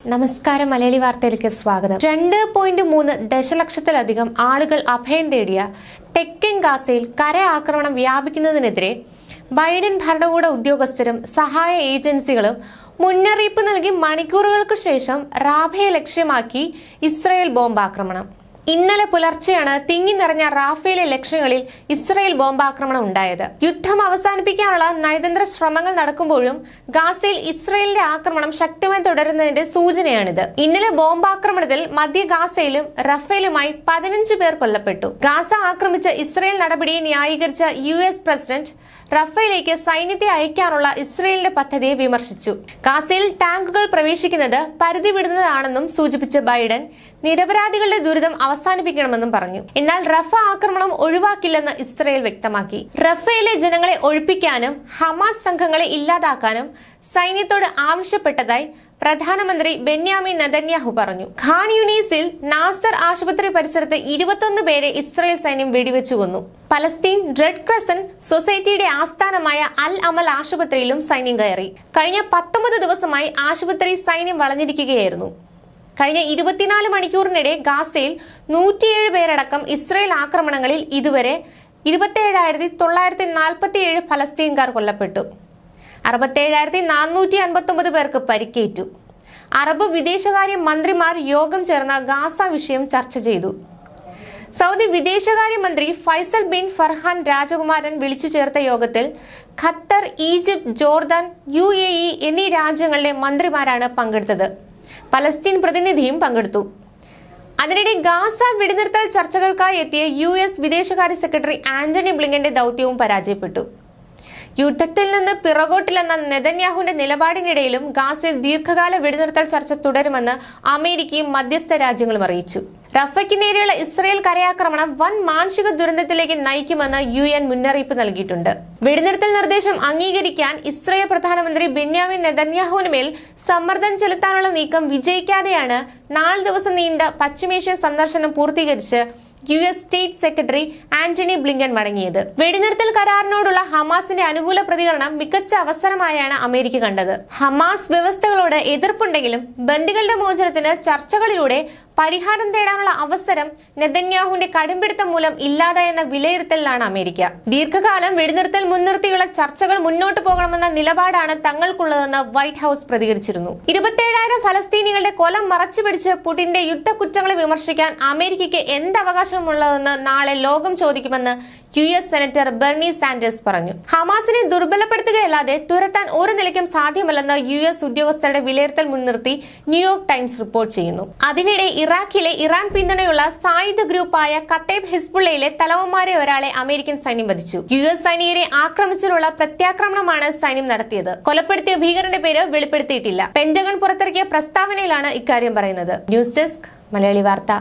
നമസ്കാരം. മലയാളി വാർത്തയിലേക്ക് സ്വാഗതം. 2.3 ദശലക്ഷത്തിലധികം ആളുകൾ അഭയം തേടിയ തെക്കൻ ഗാസയിൽ കര ആക്രമണം വ്യാപിക്കുന്നതിനെതിരെ ബൈഡൻ ഭരണകൂട ഉദ്യോഗസ്ഥരും സഹായ ഏജൻസികളും മുന്നറിയിപ്പ് നൽകി മണിക്കൂറുകൾക്ക് ശേഷം റാഫയെ ലക്ഷ്യമാക്കി ഇസ്രായേൽ ബോംബാക്രമണം. ഇന്നലെ പുലർച്ചെയാണ് തിങ്ങി നിറഞ്ഞ റാഫയിലെ ലക്ഷ്യങ്ങളിൽ ഇസ്രായേൽ ബോംബാക്രമണം ഉണ്ടായത്. യുദ്ധം അവസാനിപ്പിക്കാനുള്ള നയതന്ത്ര ശ്രമങ്ങൾ നടക്കുമ്പോഴും ഗാസയിൽ ഇസ്രായേലിന്റെ ആക്രമണം ശക്തമായി തുടരുന്നതിന്റെ സൂചനയാണിത്. ഇന്നലെ ബോംബാക്രമണത്തിൽ മധ്യ ഗാസയിലും റഫേലുമായി 15 പേർ കൊല്ലപ്പെട്ടു. ഗാസ ആക്രമിച്ച ഇസ്രായേൽ നടപടിയെ ന്യായീകരിച്ച US പ്രസിഡന്റ് റഫേലിലേക്ക് സൈന്യത്തെ അയക്കാനുള്ള ഇസ്രായേലിന്റെ പദ്ധതിയെ വിമർശിച്ചു. ഗാസയിൽ ടാങ്കുകൾ പ്രവേശിക്കുന്നത് പരിധി വിടുന്നതാണെന്നും സൂചിപ്പിച്ച ബൈഡൻ നിരപരാധികളുടെ ദുരിതം അവസാനിപ്പിക്കണമെന്നും പറഞ്ഞു. എന്നാൽ റഫ ആക്രമണം ഒഴിവാക്കില്ലെന്ന് ഇസ്രായേൽ വ്യക്തമാക്കി. റഫയിലെ ജനങ്ങളെ ഒഴിപ്പിക്കാനും ഹമാസ് സംഘങ്ങളെ ഇല്ലാതാക്കാനും സൈന്യത്തോട് ആവശ്യപ്പെട്ടതായി പ്രധാനമന്ത്രി ബെന്യാമിൻ നെതന്യാഹു പറഞ്ഞു. ഖാൻ യൂനീസിൽ നാസർ ആശുപത്രി പരിസരത്ത് 21 പേരെ ഇസ്രായേൽ സൈന്യം വെടിവെച്ചു കൊന്നു. പലസ്തീൻ റെഡ് ക്രസന്റ് സൊസൈറ്റിയുടെ ആസ്ഥാനമായ അൽ അമൽ ആശുപത്രിയിലും സൈന്യം കയറി. കഴിഞ്ഞ 19 ദിവസമായി ആശുപത്രി സൈന്യം വളഞ്ഞിരിക്കുകയായിരുന്നു. കഴിഞ്ഞ 24 മണിക്കൂറിനിടെ ഗാസയിൽ 107 പേരടക്കം ഇസ്രായേൽ ആക്രമണങ്ങളിൽ ഇതുവരെ 27,947 ഫലസ്തീൻകാർ കൊല്ലപ്പെട്ടു. 67,459 പേർക്ക് പരിക്കേറ്റു. അറബ് വിദേശകാര്യ മന്ത്രിമാർ യോഗം ചേർന്ന ഗാസ വിഷയം ചർച്ച ചെയ്തു. സൗദി വിദേശകാര്യമന്ത്രി ഫൈസൽ ബിൻ ഫർഹാൻ രാജകുമാരൻ വിളിച്ചു ചേർത്ത യോഗത്തിൽ ഖത്തർ, ഈജിപ്ത്, ജോർദാൻ, UAE എന്നീ രാജ്യങ്ങളുടെ മന്ത്രിമാരാണ് പങ്കെടുത്തത്. പലസ്തീൻ പ്രതിനിധിയും പങ്കെടുത്തു. അതിനിടെ ഗാസ വെടിനിർത്തൽ ചർച്ചകൾക്കായി എത്തിയ US വിദേശകാര്യ സെക്രട്ടറി ആന്റണി ബ്ലിങ്കന്റെ ദൗത്യവും പരാജയപ്പെട്ടു. യുദ്ധത്തിൽ നിന്ന് പിറകോട്ടില്ലെന്ന നെതന്യാഹുവിന്റെ നിലപാടിനിടയിലും ഗാസയിൽ ദീർഘകാല വെടിനിർത്തൽ ചർച്ച തുടരുമെന്ന് അമേരിക്കയും മധ്യസ്ഥ രാജ്യങ്ങളും അറിയിച്ചു. റഫയ്ക്ക് നേരെയുള്ള ഇസ്രായേൽ കരയാക്രമണം വൻ മാനുഷിക ദുരന്തത്തിലേക്ക് നയിക്കുമെന്ന് UN മുന്നറിയിപ്പ് നൽകിയിട്ടുണ്ട്. വെടിനിർത്തൽ നിർദ്ദേശം അംഗീകരിക്കാൻ ഇസ്രായേൽ പ്രധാനമന്ത്രി ബെന്യാമിൻ നെതന്യാഹുവിന് മേൽ സമ്മർദ്ദം ചെലുത്താനുള്ള നീക്കം വിജയിക്കാതെയാണ് 4 ദിവസം നീണ്ട പശ്ചിമേഷ്യൻ സന്ദർശനം പൂർത്തീകരിച്ച് US state secretary Antony Blinken മടങ്ങിയത്. വെടിനിർത്തൽ കരാറിനോടുള്ള ഹമാസിന്റെ അനുകൂല പ്രതികരണം മികച്ച അവസരമായാണ് അമേരിക്ക കണ്ടത്. ഹമാസ് വ്യവസ്ഥകളോട് എതിർപ്പുണ്ടെങ്കിലും ബന്ദികളുടെ മോചനത്തിന് ചർച്ചകളിലൂടെ പരിഹാരം തേടാനുള്ള അവസരം നെതന്യാഹുവിന്റെ കടുംപിടുത്തം മൂലം ഇല്ലാതായെന്ന വിലയിരുത്തലിലാണ് അമേരിക്ക. ദീർഘകാലം വെടിനിർത്തൽ മുൻനിർത്തിയുള്ള ചർച്ചകൾ മുന്നോട്ട് പോകണമെന്ന നിലപാടാണ് തങ്ങൾക്കുള്ളതെന്ന് വൈറ്റ് ഹൌസ് പ്രതികരിച്ചിരുന്നു. 27,000 ഫലസ്തീനികളുടെ കൊലം മറച്ചുപിടിച്ച് പുടിന്റെ യുദ്ധക്കുറ്റങ്ങളെ വിമർശിക്കാൻ അമേരിക്കയ്ക്ക് എന്ത് അവകാശമുള്ളതെന്ന് നാളെ ലോകം ചോദിക്കുമെന്ന് US സെനറ്റർ ബെർണി സാൻഡേഴ്സ് പറഞ്ഞു. ഹമാസിനെ ദുർബലപ്പെടുത്തുകയല്ലാതെ തുരത്താൻ ഒരു നിലയ്ക്കും സാധ്യമല്ലെന്ന് US ഉദ്യോഗസ്ഥരുടെ വിലയിരുത്തൽ മുൻനിർത്തി ന്യൂയോർക്ക് ടൈംസ് റിപ്പോർട്ട് ചെയ്യുന്നു. അതിനിടെ ഇറാഖിലെ ഇറാൻ പിന്തുണയുള്ള സായുധ ഗ്രൂപ്പായ കത്തേബ് ഹിസ്ബുള്ളയിലെ തലവന്മാരെ ഒരാളെ അമേരിക്കൻ സൈന്യം വധിച്ചു. US സൈനികരെ ആക്രമിച്ചുള്ള പ്രത്യാക്രമണമാണ് സൈന്യം നടത്തിയത്. കൊലപ്പെടുത്തിയ ഭീകരന്റെ പേര് വെളിപ്പെടുത്തിയിട്ടില്ല. പെന്റഗൺ പുറത്തിറക്കിയ പ്രസ്താവനയിലാണ് ഇക്കാര്യം പറയുന്നത്. ന്യൂസ് ഡെസ്ക് മലയാളി വാർത്ത.